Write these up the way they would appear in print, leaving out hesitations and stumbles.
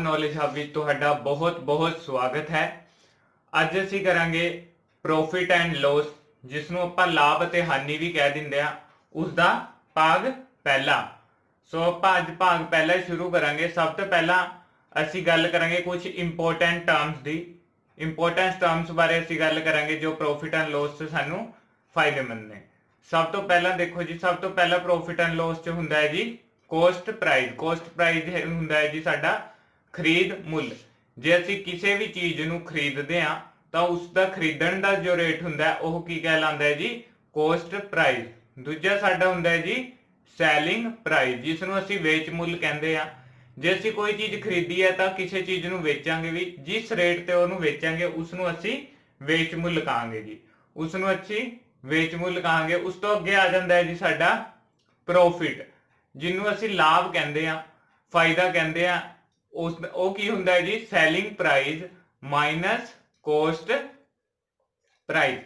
Knowledge hub विच तुहाडा बहुत बहुत स्वागत है। ਅੱਜ ਅਸੀਂ ਕਰਾਂਗੇ प्रॉफिट एंड लॉस, जिसनों ਆਪਾਂ लाभ ਅਤੇ हानि भी कह ਦਿੰਦੇ ਆ, ਉਸ ਦਾ ਭਾਗ ਪਹਿਲਾ। ਸੋ ਆਪਾਂ ਅੱਜ ਭਾਗ ਪਹਿਲਾ ਸ਼ੁਰੂ ਕਰਾਂਗੇ। ਸਭ ਤੋਂ ਪਹਿਲਾਂ ਅਸੀਂ ਗੱਲ ਕਰਾਂਗੇ ਕੁਝ ਇੰਪੋਰਟੈਂਟ ਟਰਮਸ ਦੀ। ਇੰਪੋਰਟੈਂਟ ਟਰਮਸ ਬਾਰੇ ਅਸੀਂ ਗੱਲ ਕਰਾਂਗੇ ਜੋ प्रॉफिट एंड लॉस 'ਚ ਸਾਨੂੰ ਫਾਇਦੇਮੰਦ ਨੇ। ਸਭ ਤੋਂ ਪਹਿਲਾਂ ਦੇਖੋ ਜੀ, ਸਭ ਤੋਂ ਪਹਿਲਾਂ प्रॉफिट एंड लॉस 'ਚ ਹੁੰਦਾ ਹੈ ਜੀ ਕੋਸਟ ਪ੍ਰਾइस। ਕੋਸਟ ਪ੍ਰਾइस ਹੁੰਦਾ ਹੈ ਜੀ ਸਾਡਾ ਖਰੀਦ ਮੁੱਲ। ਜੇ ਅਸੀਂ ਕਿਸੇ ਵੀ ਚੀਜ਼ ਨੂੰ ਖਰੀਦਦੇ ਆ ਤਾਂ ਉਸ ਦਾ ਖਰੀਦਣ ਦਾ ਜੋ ਰੇਟ ਹੁੰਦਾ ਹੈ ਉਹ ਕੀ ਕਹਿਲਾਂਦਾ ਹੈ ਜੀ, ਕੋਸਟ ਪ੍ਰਾइस। ਦੂਜਾ ਸਾਡਾ ਹੁੰਦਾ ਹੈ ਜੀ ਸੈਲਿੰਗ ਪ੍ਰਾइस, ਜਿਸ ਨੂੰ ਅਸੀਂ ਵੇਚ ਮੁੱਲ ਕਹਿੰਦੇ ਆ। ਜੇ ਅਸੀਂ ਕੋਈ ਚੀਜ਼ ਖਰੀਦੀ ਹੈ ਤਾਂ ਕਿਸੇ ਚੀਜ਼ ਨੂੰ ਵੇਚਾਂਗੇ ਵੀ, ਜਿਸ ਰੇਟ ਤੇ ਉਹਨੂੰ ਵੇਚਾਂਗੇ ਉਸ ਨੂੰ ਅਸੀਂ ਵੇਚ ਮੁੱਲ ਕਹਾਂਗੇ ਜੀ, ਉਸ ਨੂੰ ਅਸੀਂ ਵੇਚ ਮੁੱਲ ਕਹਾਂਗੇ। ਉਸ ਤੋਂ ਅੱਗੇ ਆ ਜਾਂਦਾ ਹੈ ਜੀ ਸਾਡਾ ਪ੍ਰੋਫਿਟ, ਜਿਹਨੂੰ ਅਸੀਂ ਲਾਭ ਕਹਿੰਦੇ ਆ, ਫਾਇਦਾ ਕਹਿੰਦੇ ਆ। ਉਹ ਕੀ ਹੁੰਦਾ ਹੈ ਜੀ, ਸੈਲਿੰਗ ਪ੍ਰਾइस ਮਾਈਨਸ ਕੋਸਟ ਪ੍ਰਾइस।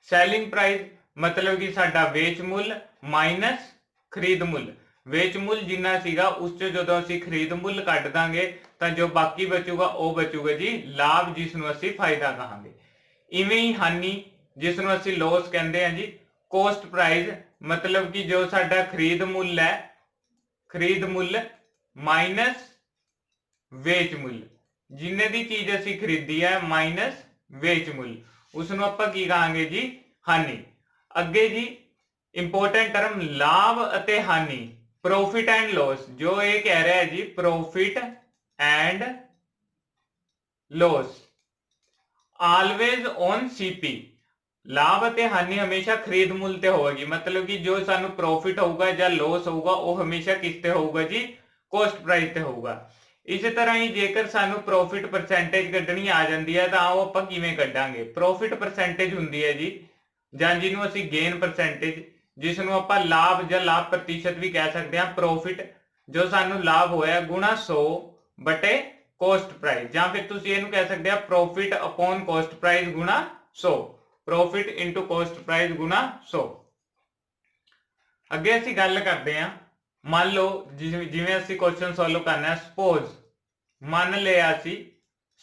ਸੈਲਿੰਗ ਪ੍ਰਾइस मतलब कि ਸਾਡਾ ਵੇਚ ਮੁੱਲ ਮਾਈਨਸ ਖਰੀਦ ਮੁੱਲ। ਵੇਚ ਮੁੱਲ ਜਿੰਨਾ ਸੀਗਾ ਉਸ ਚ ਜਦੋਂ ਅਸੀਂ ਖਰੀਦ ਮੁੱਲ ਕੱਢ ਦਾਂਗੇ ਤਾਂ ਜੋ ਬਾਕੀ ਬਚੂਗਾ ਉਹ ਬਚੂਗਾ ਜੀ ਲਾਭ, ਜਿਸ ਨੂੰ ਅਸੀਂ ਫਾਇਦਾ ਕਹਾਂਗੇ। ਇਵੇਂ ਹੀ ਹਾਨੀ, ਜਿਸ ਨੂੰ ਅਸੀਂ ਲੋਸ ਕਹਿੰਦੇ ਆ ਜੀ। ਕੋਸਟ ਪ੍ਰਾइस मतलब कि जो ਸਾਡਾ ਖਰੀਦ ਮੁੱਲ ਹੈ, ਖਰੀਦ ਮੁੱਲ ਮਾਈਨਸ ਵੇਚ ਮੁੱਲ, ਜਿੰਨੇ ਦੀ ਚੀਜ਼ ਅਸੀਂ ਖਰੀਦੀ ਹੈ ਮਾਈਨਸ ਵੇਚ ਮੁੱਲ, ਉਸ ਨੂੰ ਆਪਾਂ ਕੀ ਕਹਾਂਗੇ ਜੀ, ਹਾਨੀ। ਅੱਗੇ ਜੀ ਇੰਪੋਰਟੈਂਟ ਟਰਮ ਲਾਭ ਅਤੇ ਹਾਨੀ, ਪ੍ਰੋਫਿਟ ਐਂਡ ਲੋਸ। ਜੋ ਇਹ ਕਹਿ ਰਿਹਾ ਹੈ ਜੀ profit and loss always on CP. ਲਾਭ ਅਤੇ ਹਾਨੀ ਹਮੇਸ਼ਾ ਖਰੀਦ ਮੁੱਲ ਤੇ ਹੋਵੇਗੀ। मतलब कि जो ਸਾਨੂੰ ਪ੍ਰੋਫਿਟ ਹੋਊਗਾ ਜਾਂ ਲੋਸ ਹੋਊਗਾ ਉਹ ਹਮੇਸ਼ਾ ਕਿਸ ਤੇ ਹੋਊਗਾ ਜੀ, ਕੋਸਟ ਪ੍ਰਾइस ਤੇ ਹੋਊਗਾ। ਇਸੇ ਤਰ੍ਹਾਂ ਹੀ ਜੇਕਰ ਸਾਨੂੰ ਪ੍ਰੋਫਿਟ ਪਰਸੈਂਟੇਜ ਕੱਢਣੀ ਆ ਜਾਂਦੀ ਹੈ ਤਾਂ ਉਹ ਆਪਾਂ ਕਿਵੇਂ ਕੱਢਾਂਗੇ। ਪ੍ਰੋਫਿਟ ਪਰਸੈਂਟੇਜ ਹੁੰਦੀ ਹੈ ਜੀ, ਜਾਂ ਜਿਹਨੂੰ ਅਸੀਂ ਗੇਨ ਪਰਸੈਂਟੇਜ, ਜਿਸ ਨੂੰ ਆਪਾਂ ਲਾਭ ਜਾਂ ਲਾਭ ਪ੍ਰਤੀਸ਼ਤ ਵੀ ਕਹਿ ਸਕਦੇ ਹਾਂ। ਪ੍ਰੋਫਿਟ ਜੋ ਸਾਨੂੰ ਲਾਭ ਹੋਇਆ ਗੁਣਾ 100 ਬਟੇ ਕੋਸਟ ਪ੍ਰਾइस, ਜਾਂ ਫਿਰ ਤੁਸੀਂ ਇਹਨੂੰ ਕਹਿ ਸਕਦੇ ਆ ਪ੍ਰੋਫਿਟ ਅਪੋਨ ਕੋਸਟ ਪ੍ਰਾइस ਗੁਣਾ 100। ਪ੍ਰੋਫਿਟ ਇਨਟੂ ਕੋਸਟ ਪ੍ਰਾइस ਗੁਣਾ 100। ਅੱਗੇ ਅਸੀਂ ਗੱਲ ਕਰਦੇ ਹਾਂ, ਮੰਨ ਲਓ ਜਿਵੇਂ ਅਸੀਂ ਕੁਐਸਚਨ ਸੋਲਵ ਕਰਨਾ ਹੈ। ਸਪੋਜ਼ ਮੰਨ ਲਿਆ ਅਸੀਂ,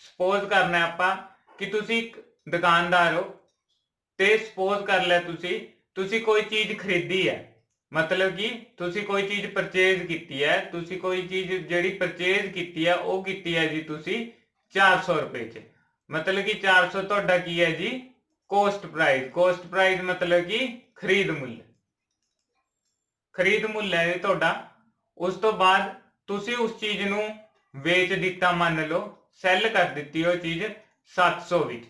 ਸਪੋਜ਼ ਕਰਨਾ ਆਪਾਂ ਕਿ ਤੁਸੀਂ ਇੱਕ ਦੁਕਾਨਦਾਰ ਹੋ ਤੇ ਸਪੋਜ਼ ਕਰ ਲਿਆ ਤੁਸੀਂ ਕੋਈ ਚੀਜ਼ ਖਰੀਦੀ ਹੈ। मतलब कि ਤੁਸੀਂ ਕੋਈ ਚੀਜ਼ ਪਰਚੇਜ਼ ਕੀਤੀ ਹੈ। ਤੁਸੀਂ ਕੋਈ ਚੀਜ਼ ਜਿਹੜੀ ਪਰਚੇਜ਼ ਕੀਤੀ ਹੈ ਉਹ ਕੀਤੀ ਹੈ ਜੀ ਤੁਸੀਂ 400 ਰੁਪਏ 'ਚ। मतलब कि 400 ਤੁਹਾਡਾ ਕੀ ਹੈ ਜੀ, ਕੋਸਟ ਪ੍ਰਾइस। ਕੋਸਟ ਪ੍ਰਾइस मतलब कि ਖਰੀਦ ਮੁੱਲ, ਖਰੀਦ ਮੁੱਲ ਹੈ ਤੁਹਾਡਾ। ਉਸ ਤੋਂ ਬਾਅਦ ਤੁਸੀਂ ਉਸ ਚੀਜ਼ ਨੂੰ ਵੇਚ ਦਿੱਤਾ, ਮੰਨ ਲਓ ਸੈਲ ਕਰ ਦਿੱਤੀ ਉਹ ਚੀਜ਼ 700 ਵਿੱਚ।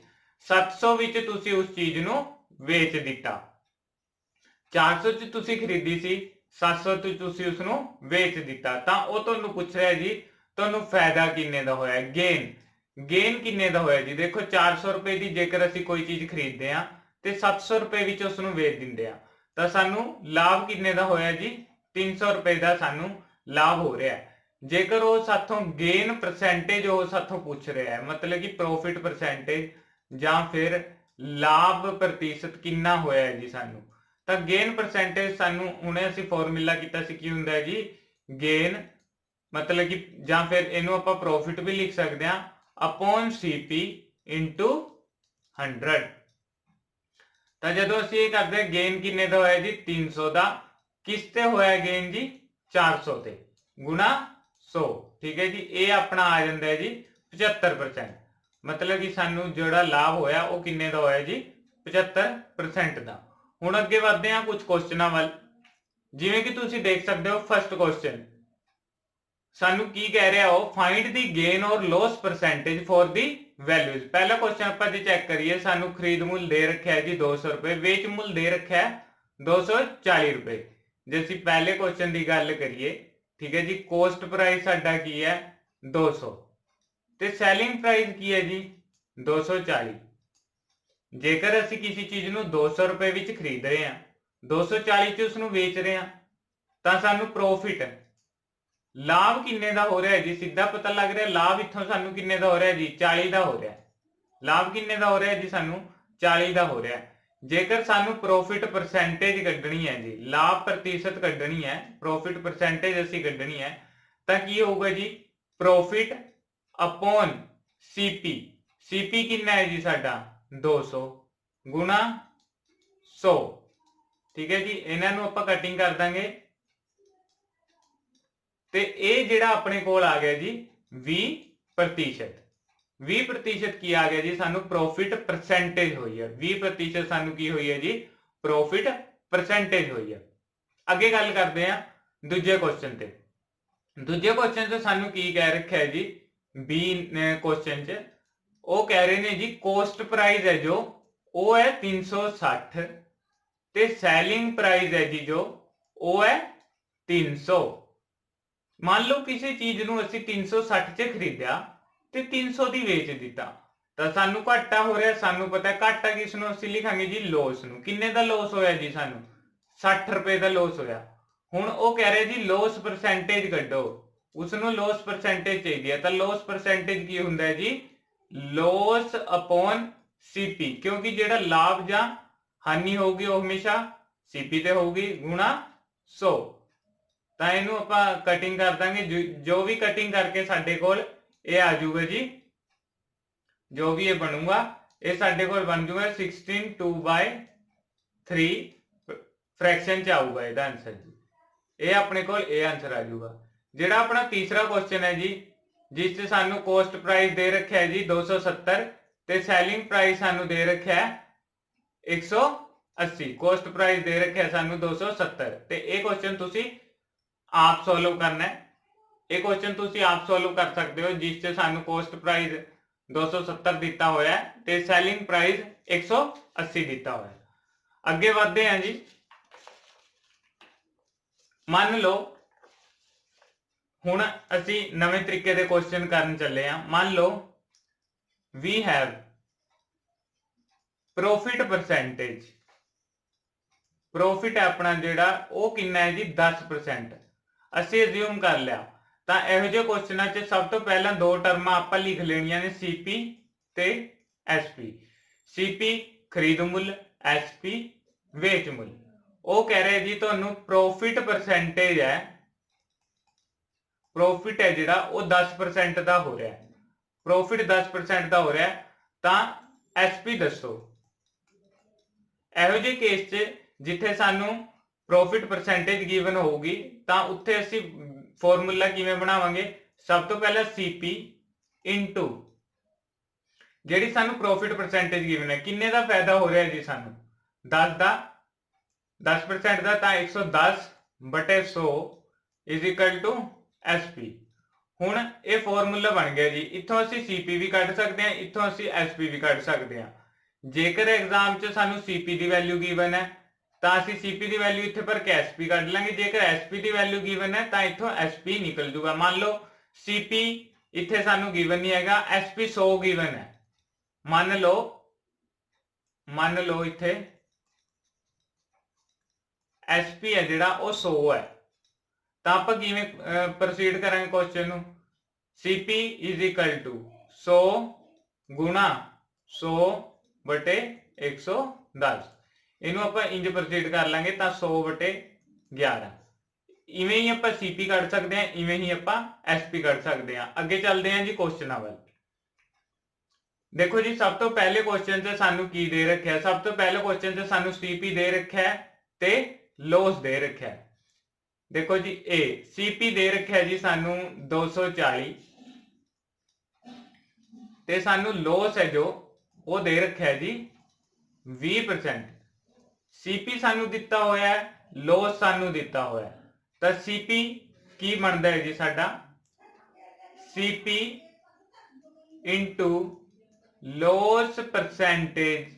700 ਵਿੱਚ ਤੁਸੀਂ ਉਸ ਚੀਜ਼ ਨੂੰ ਵੇਚ ਦਿੱਤਾ। 400 ਚ ਤੁਸੀਂ ਖਰੀਦੀ ਸੀ, 700 ਚ ਤੁਸੀਂ ਉਸ ਨੂੰ ਵੇਚ ਦਿੱਤਾ। ਤਾਂ ਉਹ ਤੁਹਾਨੂੰ ਪੁੱਛ ਰਿਹਾ ਜੀ ਤੁਹਾਨੂੰ ਫਾਇਦਾ ਕਿੰਨੇ ਦਾ ਹੋਇਆ, ਗੇਨ। ਗੇਨ ਕਿੰਨੇ ਦਾ ਹੋਇਆ ਜੀ, ਦੇਖੋ 400 ਰੁਪਏ ਦੀ ਜੇਕਰ ਅਸੀਂ ਕੋਈ ਚੀਜ਼ ਖਰੀਦਦੇ ਆ ਤੇ 700 ਰੁਪਏ ਵਿੱਚ ਉਸ ਨੂੰ ਵੇਚ ਦਿੰਦੇ ਆ ਤਾਂ ਸਾਨੂੰ ਲਾਭ ਕਿੰਨੇ ਦਾ ਹੋਇਆ ਜੀ, 300 ਰੁਪਏ ਦਾ ਸਾਨੂੰ ਲਾਭ ਹੋ ਰਿਹਾ ਹੈ। ਜੇਕਰ ਉਹ ਸਾਥੋਂ ਗੇਨ ਪਰਸੈਂਟੇਜ ਉਹ ਸਾਥੋਂ ਪੁੱਛ ਰਿਹਾ ਹੈ, मतलब कि ਪ੍ਰੋਫਿਟ ਪਰਸੈਂਟੇਜ ਜਾਂ ਫਿਰ ਲਾਭ ਪ੍ਰਤੀਸ਼ਤ ਕਿੰਨਾ ਹੋਇਆ ਜੀ ਸਾਨੂੰ, ਤਾਂ ਗੇਨ ਪਰਸੈਂਟੇਜ ਸਾਨੂੰ ਹੁਣੇ ਅਸੀਂ ਫਾਰਮੂਲਾ ਕੀਤਾ ਸੀ ਕੀ ਹੁੰਦਾ ਹੈ ਜੀ, ਗੇਨ मतलब कि ਜਾਂ ਫਿਰ ਇਹਨੂੰ ਆਪਾਂ ਪ੍ਰੋਫਿਟ ਵੀ ਲਿਖ ਸਕਦੇ ਹਾਂ अपॉन सीपी इंटू 100। ਤਾਂ ਜਦੋਂ ਅਸੀਂ ਇਹ ਕਰਦੇ ਹਾਂ, ਗੇਨ ਕਿੰਨੇ ਦਾ ਹੋਇਆ ਜੀ, 300 ਦਾ। ਕਿਸ ਤੇ ਹੋਇਆ ਗੇਨ ਜੀ, 400 ਤੇ ਗੁਣਾ 100। ਠੀਕ ਹੈ ਜੀ, ਇਹ ਆਪਣਾ ਆ ਜਾਂਦਾ ਹੈ ਜੀ 75%। मतलब कि ਸਾਨੂੰ ਜਿਹੜਾ ਲਾਭ ਹੋਇਆ ਉਹ ਕਿੰਨੇ ਦਾ ਹੋਇਆ ਜੀ, 75% ਦਾ। ਹੁਣ ਅੱਗੇ ਵਧਦੇ ਹਾਂ ਕੁਝ ਕੁਐਸਚਨਾਂ ਵੱਲ। ਜਿਵੇਂ ਕਿ ਤੁਸੀਂ ਦੇਖ ਸਕਦੇ ਹੋ ਫਸਟ ਕੁਐਸਚਨ ਸਾਨੂੰ ਕੀ ਕਹਿ ਰਿਹਾ, ਉਹ ਫਾਈਂਡ ਦੀ ਗੇਨ ਔਰ loss percentage for the values. ਪਹਿਲਾ ਕੁਐਸਚਨ ਆਪਾਂ ਜੇ ਚੈੱਕ ਕਰੀਏ, ਸਾਨੂੰ ਖਰੀਦ ਮੁੱਲ ਦੇ ਰੱਖਿਆ ਹੈ ਜੀ 200 ਰੁਪਏ, ਵੇਚ ਮੁੱਲ ਦੇ ਰੱਖਿਆ ਹੈ 240 ਰੁਪਏ। ਜੇ ਅਸੀਂ ਪਹਿਲੇ ਕੁਐਸਚਨ ਦੀ ਗੱਲ ਕਰੀਏ, ਠੀਕ ਹੈ ਜੀ, ਕੋਸਟ ਪ੍ਰਾइस ਸਾਡਾ ਕੀ ਹੈ 200 ਤੇ ਸੈਲਿੰਗ ਪ੍ਰਾइस ਕੀ ਹੈ ਜੀ 240। ਜੇਕਰ ਅਸੀਂ ਕਿਸੇ ਚੀਜ਼ ਨੂੰ 200 ਰੁਪਏ ਵਿੱਚ ਖਰੀਦ ਰਹੇ ਹਾਂ, 240 ਚ ਉਸ ਨੂੰ ਵੇਚ ਰਹੇ ਹਾਂ, ਤਾਂ ਸਾਨੂੰ ਪ੍ਰੋਫਿਟ ਲਾਭ ਕਿੰਨੇ ਦਾ ਹੋ ਰਿਹਾ ਜੀ, ਸਿੱਧਾ ਪਤਾ ਲੱਗ ਰਿਹਾ ਲਾਭ ਇੱਥੋਂ ਸਾਨੂੰ ਕਿੰਨੇ ਦਾ ਹੋ ਰਿਹਾ ਜੀ, 40 ਦਾ ਹੋ ਰਿਹਾ। ਲਾਭ ਕਿੰਨੇ ਦਾ ਹੋ ਰਿਹਾ ਜੀ, ਸਾਨੂੰ 40 ਦਾ ਹੋ ਰਿਹਾ। ਜੇਕਰ ਸਾਨੂੰ ਪ੍ਰੋਫਿਟ ਪਰਸੈਂਟੇਜ ਕੱਢਣੀ ਹੈ ਜੀ, ਲਾਭ ਪ੍ਰਤੀਸ਼ਤ ਕੱਢਣੀ ਹੈ, ਪ੍ਰੋਫਿਟ ਪਰਸੈਂਟੇਜ ਅਸੀਂ ਕੱਢਣੀ ਹੈ, ਤਾਂ ਕੀ ਹੋਊਗਾ ਜੀ, ਪ੍ਰੋਫਿਟ अपॉन सीपी। सीपी कितना है जी साडा 200 गुणा 100। ठीक है जी, इन्हां नूं आपां कटिंग कर देंगे ते ये जिहड़ा अपने कोल आ गया जी 20%। 20% की आ गया जी सानू प्रॉफिट परसेंटेज हुई है। 20% सानू की हुई है जी प्रॉफिट परसेंटेज हुई है। अगे गल करते हैं दूजे क्वेश्चन ते। दूजे क्वेश्चन च सानू की कह रखा है जी बी क्वेश्चन च वो कह रहे ने जी कॉस्ट प्राइस है जो वो है 360 ते सैलिंग प्राइस है जी जो वो है 300। मान लो किसी चीज नूं असीं 360 च खरीदिया ते 300 दी वेच दिता तो सानू घाटा हो रहा। सानू पता है घाटा किस नूं असीं लिखांगे जी लॉस नूं। किन्ने दा लॉस होया जी सानू 60 रुपए दा लॉस होया। हुण वो कह रहे जी लॉस परसेंटेज कड्ढो, उसनूं लॉस परसेंटेज चाहिए है। तो लॉस परसेंटेज की हुंदा है जी लॉस अपॉन सीपी, क्योंकि जिहड़ा लाभ जां हानि होगी वो हमेशा सीपी ते होगी गुणा 100। तो इनू आपां कटिंग कर देंगे। जो भी कटिंग करके साडे कोल ये आ जाऊगा जी, जो भी ये बनूगा ये साडे कोल बन जाऊगा 16/2/3 फ्रैक्शन च आऊगा इसका आंसर जी। ये अपने कोल ये आंसर आ जाऊगा। जिहड़ा अपना तीसरा क्वेश्चन है जी जिस च सानू कॉस्ट प्राइस दे रखा है जी 270 ते सैलिंग प्राइस सानू दे रखा है 180। कॉस्ट प्राइस दे रखा है सानू 270 ते ये क्वेश्चन तुसी आप सॉल्व करना है। ये क्वेश्चन तुसी आप सॉल्व कर सकते हो जिस च सानू कॉस्ट प्राइस 270 दिता होया है ते सैलिंग प्राइस 180 दिता होया है। अगे बढ़ते हैं जी। मान लो हुण असी नवे तरीके दे क्वेश्चन करन चले हैं। मान लो we have profit percentage. Profit अपना जिहड़ा वो कितना है जी 10%। असी अज्यूम कर लिया तो इहो जिहे क्वेश्चनां च सब तो पहला दो टर्मां आपां लिख लेनियां ने सीपी ते एसपी। सीपी खरीद मुल, एसपी वेच मुल। वो कह रहे जी तुहानू प्रॉफिट परसेंटेज है, प्रॉफिट है जिहड़ा वो 10% का हो रहा है। प्रॉफिट 10% का हो रहा है तो एसपी दसो। इहो जिहे केस च जिथे सानू प्रॉफिट परसेंटेज गिवन होगी तो उत्थे असी फॉर्मूला किवें बनावांगे। सब तो पहला सीपी इंटू जिहड़ी सानू प्रॉफिट परसेंटेज गिवन है किन्ने दा फायदा हो रहा है जी सानू 10% का तो 110/100 इज इक्वल टू एसपी। हुण ये फॉर्मूला बन गया जी। इत्थों असी सीपी भी कढ सकते हैं, इत्थों असी एसपी भी कढ सकते हैं। जेकर एग्जाम च सानू सीपी की वैल्यू गिवन है तो असी सीपी की वैल्यू इत्थे भर के एसपी कढ लांगे। जेकर एसपी की वैल्यू गिवन है तो इत्थों एसपी निकल जूगा। मान लो सीपी इत्थे सानू गिवन नहीं हैगा, एसपी 100 गिवन है। मान लो इत्थे एसपी है जिहड़ा वो 100 है तो आप किवें प्रोसीड करांगे क्वेश्चन नूं। सीपी इज इक्वल टू 100 गुणा 100/110। इनू आप इंज प्रोसीड कर लांगे तो 100/11। इवें ही आप सीपी कढ सकते हैं, इवें ही आप एसपी कढ सकते हैं। अगे चलते हैं जी क्वेश्चन वाल। देखो जी सब तो पहले क्वेश्चन से सानू की दे रखा है। सब तो पहले क्वेश्चन से सानू सीपी दे रखा है ते लॉस दे रखा है। देखो जी ए सीपी दे रखा है जी सानू 240 ते सानू लॉस है जो वो दे रखा है जी 20%। सीपी सानू दिता होया है, लॉस सानू दिता होया है। तो सीपी की बनता है जी साडा CP into loss percentage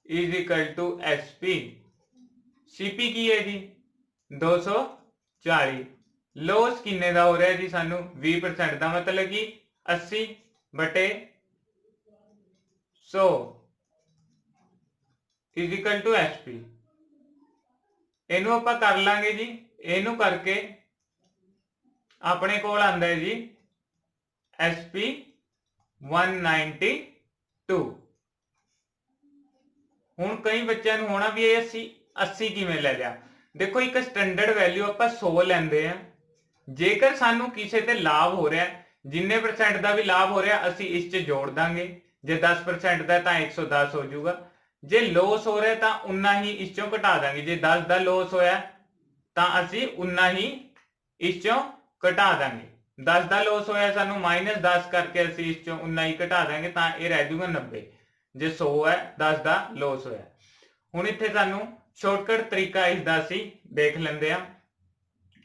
is equal to SP. CP की है जी 240, लॉस किन्ने दा हो रहा है जी सानू 20% का, मतलब कि 80/100 इज इक्वल टू एसपी। इनू आप कर लांगे जी। इनू करके अपने कोल आंदा है जी एसपी 192। हुण कई बच्चों को होना भी ये 80 किवें ले लिया। देखो एक स्टैंडर्ड वैल्यू आप 100 लैंदे हैं। जेकर सानू किसी ते लाभ हो रहा है, जिन्ने परसेंट का भी लाभ हो रहा असी इस च जोड़ देंगे। जे 10% का तो 110 हो जाऊगा। जे लॉस हो रहा तो उन्ना ही इस चों घटा देंगे। जे 10 का लॉस होया तो असी उन्ना ही इस चों घटा देंगे। 10 का लॉस होया सानू -10 करके असी इस चों उन्ना ही घटा देंगे तो यह रह जाऊगा 90। जे 100 है 10 का लॉस होया। हुण इत्थे सानू शॉर्टकट तरीका इसदा असी देख लैंदे आ।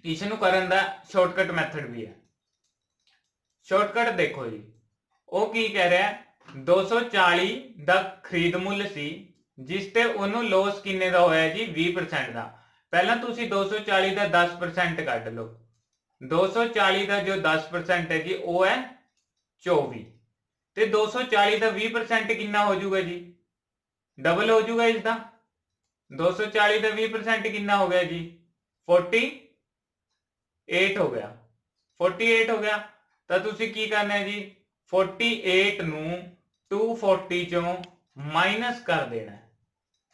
इसनूं करन दा शॉर्टकट मैथड भी है। शॉर्टकट देखो जी, वो की कह रहा है 240 का खरीद मुल सी जिस ते उन्होंने लॉस किन्ने दा होया जी 20% का। पहला तुसी 240 का 10% कट लो। 240 का जो 10% है जी वो है 24 ते 240 का 20% कितना हो जाऊगा जी, डबल हो जाऊगा इसका। 240 का 20% कितना हो गया जी 48 हो गया। 48 हो गया तो तुसी की करना है जी 48 नू 240 चों माइनस कर देना है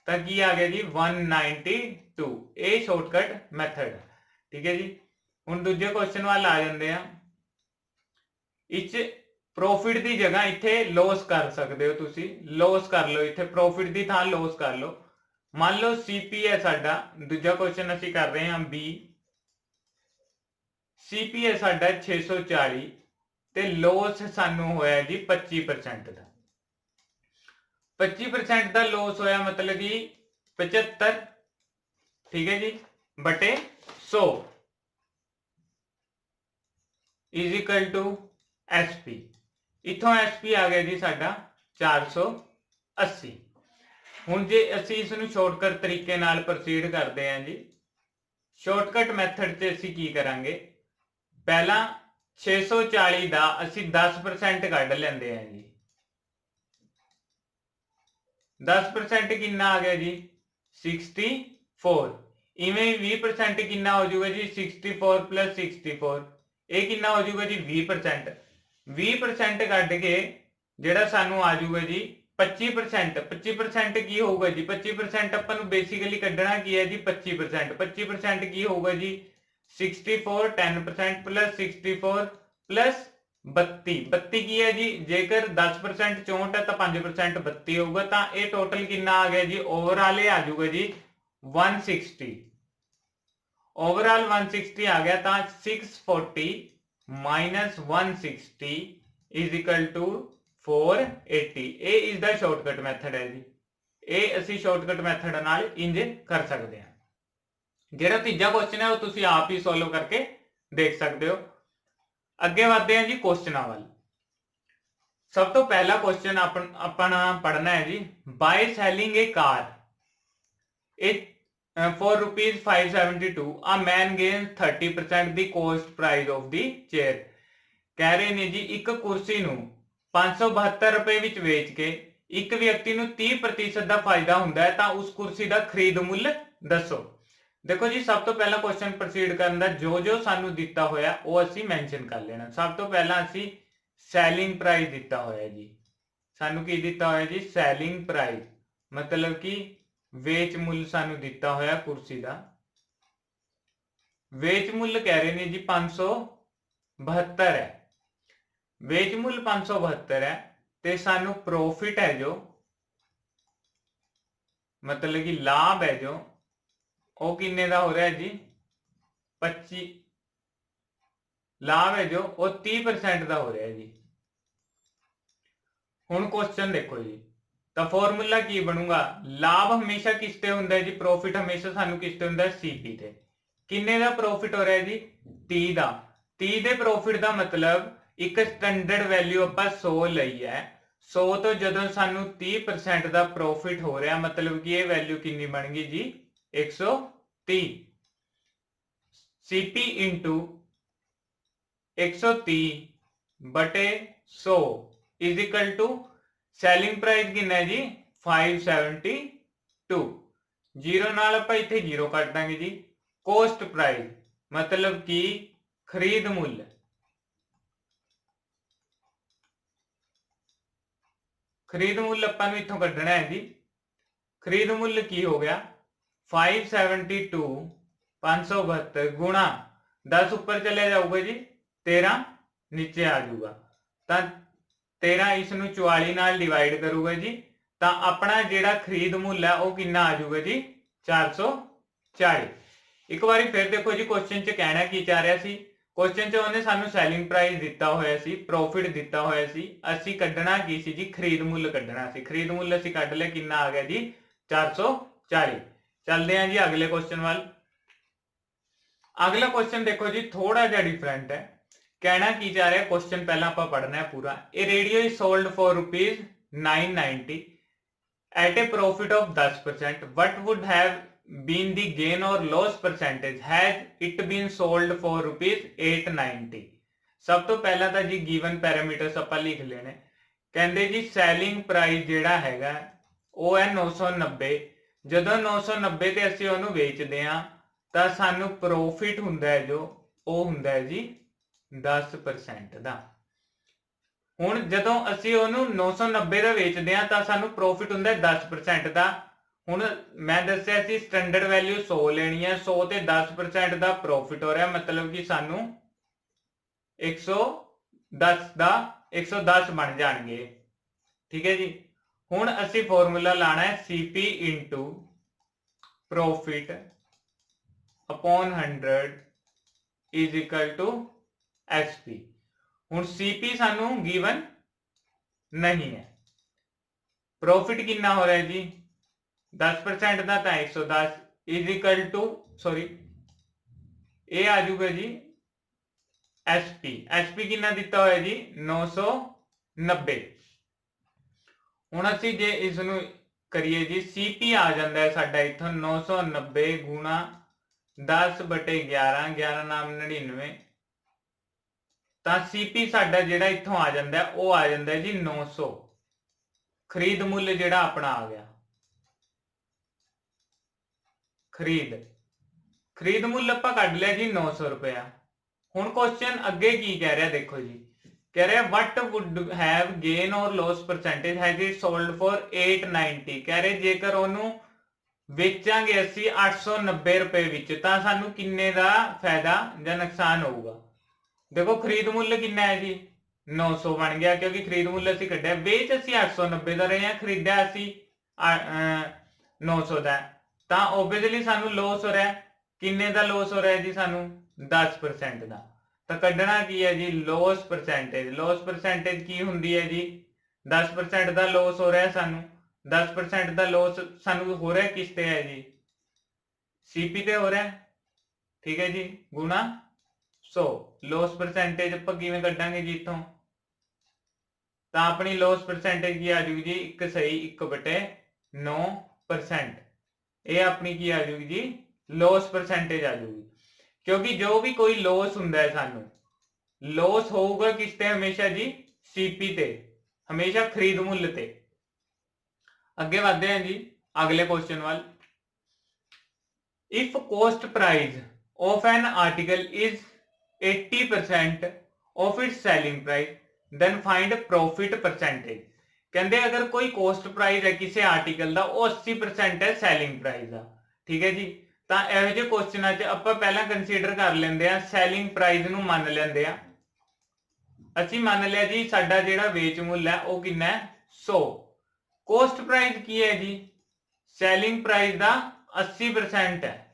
तो की आ गया जी 192। ये शॉर्टकट मैथड है। ठीक है जी। हुण दूजे क्वेश्चन वाल आ जाते हैं। इस प्रॉफिट की जगह इत्थे लॉस कर सकते हो तुसी, लॉस कर लो इत्थे प्रॉफिट की थां लॉस कर लो। मान लो सीपी है साडा, दूजा क्वेश्चन असीं कर रहे हैं बी। सीपी है साडा 640 ते लॉस सानू होया जी 25% का। 25% का लॉस होया मतलब कि 75, ठीक है जी, बटे 100 इज इक्वल टू एसपी। इथों एसपी आ गया जी साडा 480। हुण जे असी इसनूं शॉर्टकट तरीके नाल प्रोसीड करते हैं जी। शॉर्टकट मैथड च असी की करांगे, पहला 640 का असी 10% कढ लेंदे हैं जी। 10% कितना आ गया जी 64। इवें 20% कितना हो जाऊगा जी 64 + 64, ये कितना हो जाऊगा जी 20%। 20% कट के जेड़ा सानू आ जाऊगा जी 25%। 25% की होगा जी 25% अपन बेसिकली कढ़ना की है जी 25%। 25% की होगा जी 64 10% + 64 + 32। 32 की है जी जेकर 10% 64 है तो 5% 32 होगा तो ये टोटल कितना आ गया जी ओवरऑल आ जाऊगा जी 160। ओवरऑल 160 आ गया तो 640 माइनस 160 इज इक्वल टू 480। ये इज द शॉर्टकट मैथड है जी। ये असी शॉर्टकट मैथड नाल इंज कर सकते हैं। जेड़ा तीजा क्वेश्चन है वो तुसी आप ही सॉल्व करके देख सकते हो। अगे बढ़ते हैं जी क्वेश्चन वाल। सब तो पहला क्वेश्चन अपना पढ़ना है जी, by selling a car it for ₹572 a man gain 30% the cost price of the chair. कह रहे ने जी एक कुर्सी नू 572 रुपए विच वेच के एक व्यक्ति नू 30% का फायदा हुंदा है तो उस कुर्सी का खरीद मुल दसो। देखो जी सब तो पहला क्वेश्चन प्रोसीड करन दा जो जो सानू दिता होया वो असी मेंशन कर लेना। सब तो पहला असी सैलिंग प्राइस दिता होया जी, सानू की दिता होया जी सैलिंग प्राइस मतलब कि वेच मुल सानू दिता होया कुर्सी का। वेच मुल कह रहे ने जी 572 है। वेच मुल 572 है ते सानू प्रॉफिट है जो मतलब कि लाभ है जो वो किन्ने का हो रहा है जी 25। लाभ है जो वो 30% का हो रहा है जी। हुण क्वेश्चन देखो जी तो फॉर्मूला की बनूगा, लाभ हमेशा किसते हुंदा है जी, प्रॉफिट हमेशा सानू किसते हुंदा है सीपी ते। किन्ने दा प्रॉफिट हो रहा है जी 30 का। 30 दे प्रॉफिट का मतलब एक स्टैंडर्ड वैल्यू आपां 100 लई है। 100 तो जदों सानू 30% का प्रॉफिट हो रहा मतलब कि ये वैल्यू कितनी बन गई जी 130। सीपी इंटू 130 बटे 100 is equal to selling price कितना है जी 572। जीरो नाल आपां इत्थे जीरो कट देंगे जी। कॉस्ट प्राइस मतलब कि खरीद मूल्य, खरीद मूल्य आपां नूं इत्थों कढना है जी। खरीद मूल्य की हो गया 572 572 गुणा 10 ऊपर चले जाऊगा जी 13 नीचे आ जाऊगा। तो 13 इसनूं 44 नाल डिवाइड करूगा जी, तो अपना जिहड़ा खरीद मुल है वह कितना आ जाऊगा जी 440। एक बार फिर देखो जी क्वेश्चन च कहना की चाह रहा सी, क्वेश्चन च उन्हें सानू सैलिंग प्राइस दिता होया सी, प्रॉफिट दिता होया सी, असी कढ़ना की सी जी खरीद मुल कढ़ना सी। खरीद मुल असी कढ़ लिया, कितना आ गया जी 440। चलते हैं जी अगले क्वेश्चन वाल। अगला क्वेश्चन देखो जी थोड़ा जा डिफरेंट है। कहना की जा रहा है, क्वेश्चन पहला आप पढ़ना है पूरा। A radio is sold for ₹990 at a profit of 10%, what would have been the gain or loss percentage has it been sold for ₹890। सब तो पहला तो जी गिवन पैरामीटर्स आप लिख लेने। कहते जी सैलिंग प्राइस जिहड़ा हैगा वो है 990। जदों 990 ते असीं उहनूं वेचदे हां तां सानूं प्रॉफिट हुंदा है जो वो हुंदा है जी 10% ਦਾ। ਹੁਣ ਜਦੋਂ ਅਸੀਂ ਉਹਨੂੰ 990 ਦਾ ਵੇਚਦੇ ਆ ਤਾਂ ਸਾਨੂੰ ਪ੍ਰੋਫਿਟ ਹੁੰਦਾ 10% ਦਾ। ਹੁਣ ਮੈਂ ਦੱਸਿਆ ਸੀ ਸਟੈਂਡਰਡ ਵੈਲਿਊ 100 ਲੈਣੀ ਹੈ, 100 ਤੇ 10% ਦਾ ਪ੍ਰੋਫਿਟ ਹੋ ਰਿਹਾ, ਮਤਲਬ ਕਿ ਸਾਨੂੰ 110 ਦਾ 110 ਬਣ ਜਾਣਗੇ। ਠੀਕ ਹੈ ਜੀ। ਹੁਣ ਅਸੀਂ ਫਾਰਮੂਲਾ ਲਾਣਾ ਹੈ CP into profit upon 100 is equal to SP। हुण CP सानू गिवन नहीं है। प्रॉफिट कितना हो रहा है जी 10% का, तो 110 इज इक्वल टू सॉरी ये आ जाऊगा जी SP। SP कितना दिता हुआ है जी 990। हुण असीं जे इसनूं करिए जी CP आ जाता है साडा इत्थों 990 गुणा 10/11, 11 नाम 99, तो CP साडा जिहड़ा इत्थों आ जाता है वो आ जाता है जी 900। खरीद मुल जिहड़ा अपना आ गया, खरीद मुल आपां कढ लिया जी 900 रुपया। हुण क्वेश्चन अगे की कह रहा देखो जी, कह रहा what would have gain or loss percentage has it sold for 890। कह रहे जेकर उन्होंने वेचांगे असी 890 रुपए विच तां सानू किन्ने दा फायदा या नुकसान होगा। देखो खरीद मुल कितना है जी 900 बन गया, क्योंकि खरीद मुल असी कढ़िया, बेच असी 890 का रहे हैं, खरीदा असी 900 का, तां ओबवियसली सानू लॉस हो रहा है। किन्ने दा लॉस हो रहा है जी सानू 10% का। तो कढ़ना की है जी लॉस परसेंटेज। लॉस परसेंटेज की हुंदी है जी 10% का लॉस हो रहा है सानू। 10% का लॉस सानू हो रहा है किस ते है जी CP ते हो रहा है। ठीक है जी, गुणा 100। लॉस परसेंटेज आपां किवें कड्डांगे जी इत्थों, तां अपनी लॉस परसेंटेज की आ जाऊगी जी 1 सही 1/9%। ये अपनी की आ जाऊगी जी लॉस परसेंटेज आ जाऊगी, क्योंकि जो भी कोई लॉस हुंदा है सानू लॉस होगा किस ते हमेशा जी CP ते, हमेशा खरीद मुल ते। अगे बढ़ते हैं जी अगले क्वेश्चन वाल। If cost price of an article is 80% of its selling price then find profit percentage. कहते अगर कोई कॉस्ट प्राइस है किसी आर्टिकल का वो 80% है सैलिंग प्राइस का। ठीक है जी, तो यहो ਜਿਹੇ क्वेश्चन आप पहला कंसीडर कर लेंगे सैलिंग प्राइस नूं मान लेंगे। असी मान लिया जी साडा जिहड़ा वेच मुल है वो कितना है 100। कॉस्ट प्राइस की है जी सैलिंग प्राइस का 80% है,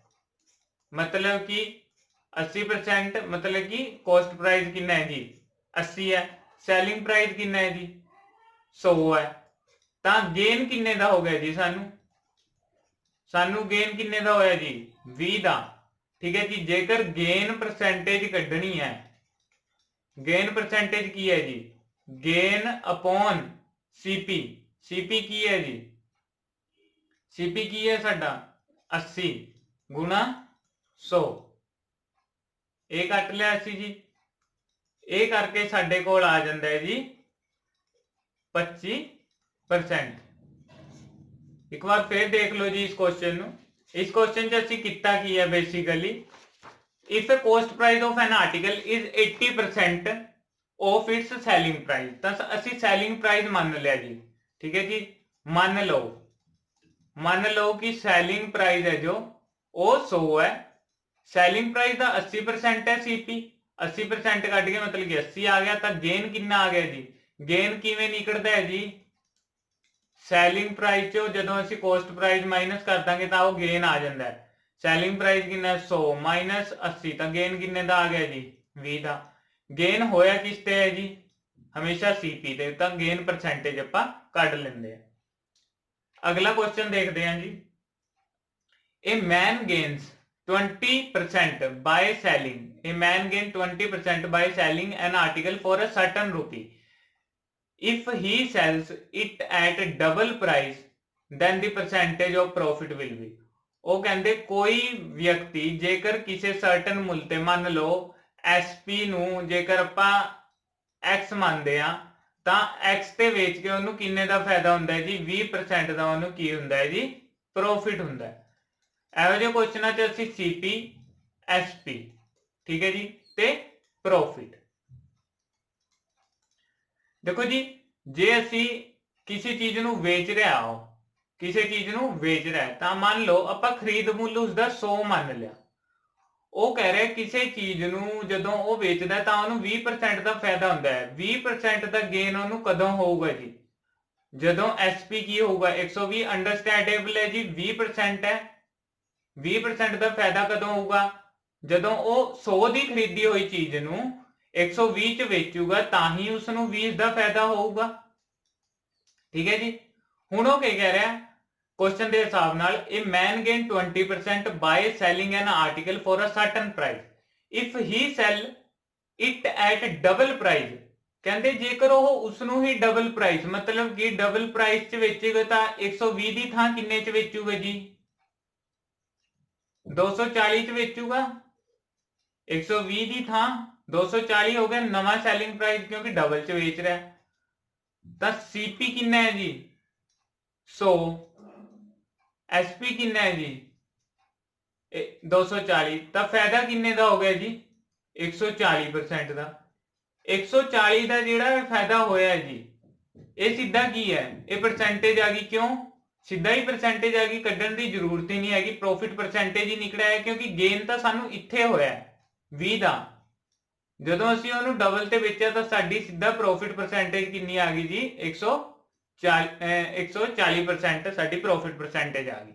मतलब कि 80% मतलब कि कॉस्ट प्राइस कितना है जी 80 है, सैलिंग प्राइस कितना है जी 100 है, तो गेन किन्ने का हो गया जी सानू गेन किन्ने का होया जी 20 का। ठीक है जी, जेकर गेन परसेंटेज कढ़नी है, गेन परसेंटेज की है जी गेन अपॉन CP। CP की है जी CP की है साडा 80 गुणा 100। ये कट लिया 80 जी, ये करके साडे कोल आ जाता है जी 25%। एक बार फिर देख लो जी इस क्वेश्चन नूं। इस क्वेश्चन च असीं किता की है basically, if A cost price of an article is 80% of it's selling price, तो असीं सैलिंग प्राइस मान लिया जी। ठीक है जी, मान लो कि सैलिंग प्राइस है जो वो 100 है, सैलिंग प्राइस का 80% है CP। 80% ਕੱਢ ਕੇ मतलब कि 80 आ गया, तो गेन कितना आ गया जी? गेन किवें निकलता है जी? सैलिंग प्राइस चो जदों असीं कोस्ट प्राइस माइनस कर दांगे तो वो गेन आ जाता है। सैलिंग प्राइस कितना 100 माइनस 80, तो गेन किन्ने दा आ गया जी? 20 का। गेन होया किस ते है जी? हमेशा सीपी ते, तो गेन परसेंटेज आपां कढ लैंदे आ। अगला क्वेश्चन देखते हैं जी। A man gains 20% by selling. A man gain 20% by selling an article for a certain rupee. If he sells it at double price, then the percentage of profit will be. ਉਹ ਕਹਿੰਦੇ ਕੋਈ ਵਿਅਕਤੀ ਜੇਕਰ ਕਿਸੇ certain ਮੁੱਲ ਤੇ ਮੰਨ ਲਓ ਐਸਪੀ ਨੂੰ ਜੇਕਰ ਆਪਾਂ x ਮੰਨਦੇ ਆ ਤਾਂ x ਤੇ ਵੇਚ ਕੇ ਉਹਨੂੰ ਕਿੰਨੇ ਦਾ ਫਾਇਦਾ ਹੁੰਦਾ ਹੈ ਜੀ? 20% ਦਾ ਉਹਨੂੰ ਕੀ ਹੁੰਦਾ ਹੈ ਜੀ? ਪ੍ਰੋਫਿਟ ਹੁੰਦਾ ਹੈ। ਇਹੋ ਜਿਹੇ ਕੁਐਸਚਨਾਂ 'ਚ ਅਸੀਂ ਸੀਪੀ ਐਸਪੀ ਠੀਕ ਹੈ ਜੀ ਤੇ ਪ੍ਰੋਫਿਟ। देखो जी, जे असी किसी चीज ਨੂੰ ਵੇਚ ਰਿਹਾ ਹੋ, ਕਿਸੇ ਚੀਜ਼ ਨੂੰ ਵੇਚ ਰਿਹਾ ਤਾਂ ਮੰਨ ਲਓ ਆਪਾਂ ਖਰੀਦ ਮੁੱਲ ਉਸਦਾ 100 ਮੰਨ ਲਿਆ। ਉਹ ਕਹਿ ਰਿਹਾ ਕਿਸੇ ਚੀਜ਼ ਨੂੰ ਜਦੋਂ ਉਹ ਵੇਚਦਾ ਤਾਂ ਉਹਨੂੰ 20% ਦਾ ਫਾਇਦਾ ਹੁੰਦਾ ਹੈ। 20% ਦਾ ਗੇਨ ਉਹਨੂੰ ਕਦੋਂ ਹੋਊਗਾ ਜੀ? ਜਦੋਂ ਐਸਪੀ ਕੀ ਹੋਊਗਾ 120। ਅੰਡਰਸਟੈਂਡੇਬਲ ਹੈ ਜੀ, 20% ਹੈ। 20% ਦਾ ਫਾਇਦਾ ਕਦੋਂ ਹੋਊਗਾ? ਜਦੋਂ ਉਹ 100 ਦੀ ਖਰੀਦੀ ਹੋਈ ਚੀਜ਼ ਨੂੰ 120 ਚ ਵੇਚੂਗਾ ਤਾਂ ਹੀ ਉਸ ਨੂੰ 20 ਦਾ ਫਾਇਦਾ ਹੋਊਗਾ। ਠੀਕ ਹੈ ਜੀ। ਹੁਣ ਉਹ ਕੀ ਕਹਿ ਰਿਹਾ क्वेश्चन के हिसाब नाल, a man gain 20% by selling an article for a certain price if he sell it at double price. कहते जेकर उसनू ही डबल प्राइस मतलब कि डबल प्राइस च बेचेगा तो 120 की थां किन्ने च बेचूगा जी? 240 च बेचूगा। 120 की थां 240 हो गया नवा सैलिंग प्राइस क्योंकि डबल च बेच रहा है। तो सीपी किन्ना है जी? 100। एसपी किन्ना है जी? 240। तो फायदा किन्ने का हो गया जी? 140% का। 140 का जिहड़ा फायदा होया जी ये सीधा की है? ये परसेंटेज आ गई। क्यों सीधा ही परसेंटेज आ गई? कड्ढण की जरूरत ही नहीं हैगी, प्रॉफिट परसेंटेज ही निकलिया है क्योंकि गेन तो सानू इत्थे होया 20 का। जदों असीं उहनूं डबल ते बेचिया तो साडी सीधा प्रॉफिट परसेंटेज कितनी आ गई जी? 140% साडी प्रॉफिट परसेंटेज आ गई।